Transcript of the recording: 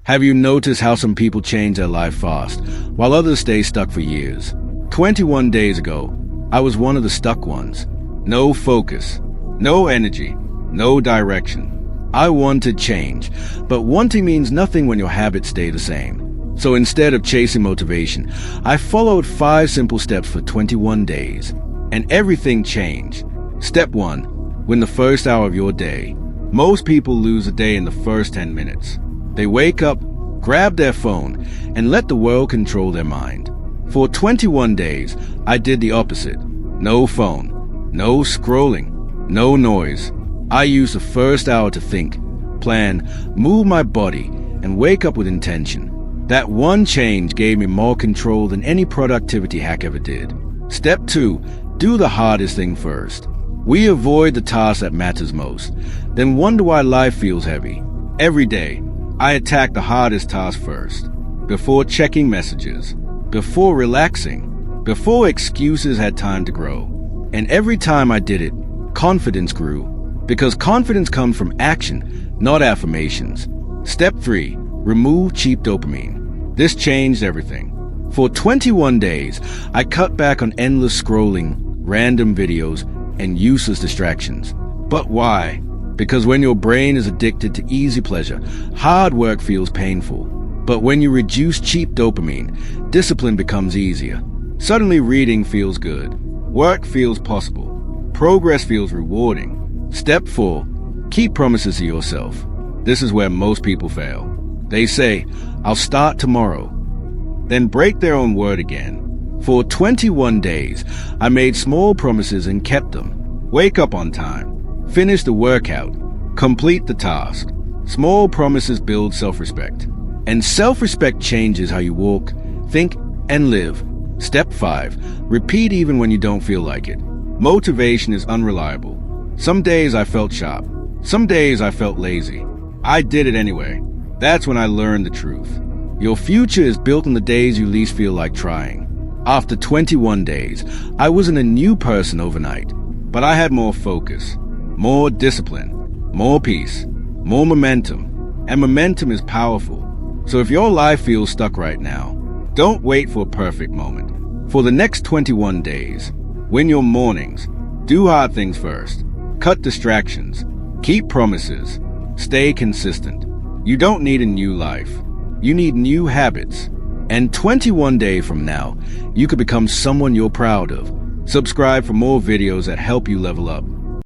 Have you noticed how some people change their life fast, while others stay stuck for years? 21 days ago, I was one of the stuck ones. No focus, no energy, no direction. I wanted change, but wanting means nothing when your habits stay the same. So instead of chasing motivation, I followed 5 simple steps for 21 days, and everything changed. Step 1. Win the first hour of your day. Most people lose a day in the first 10 minutes. They wake up, grab their phone, and let the world control their mind. For 21 days, I did the opposite. No phone, no scrolling, no noise. I used the first hour to think, plan, move my body, and wake up with intention. That one change gave me more control than any productivity hack ever did. Step 2. Do the hardest thing first. We avoid the task that matters most, then wonder why life feels heavy. Every day, I attack the hardest task first, before checking messages, before relaxing, before excuses had time to grow. And every time I did it, confidence grew, because confidence comes from action, not affirmations. Step 3. Remove cheap dopamine. This changed everything. For 21 days, I cut back on endless scrolling, random videos, and useless distractions. But why? Because when your brain is addicted to easy pleasure, hard work feels painful. But when you reduce cheap dopamine, discipline becomes easier. Suddenly reading feels good. Work feels possible. Progress feels rewarding. Step 4. Keep promises to yourself. This is where most people fail. They say, I'll start tomorrow, then break their own word again. For 21 days, I made small promises and kept them. Wake up on time. Finish the workout. Complete the task. Small promises build self-respect. And self-respect changes how you walk, think, and live. Step 5. Repeat even when you don't feel like it. Motivation is unreliable. Some days I felt sharp. Some days I felt lazy. I did it anyway. That's when I learned the truth. Your future is built on the days you least feel like trying. After 21 days, I wasn't a new person overnight, but I had more focus, more discipline, more peace, more momentum. And momentum is powerful. So if your life feels stuck right now, don't wait for a perfect moment. For the next 21 days, win your mornings, do hard things first, cut distractions, keep promises, stay consistent. You don't need a new life. You need new habits. And 21 days from now, you could become someone you're proud of. Subscribe for more videos that help you level up.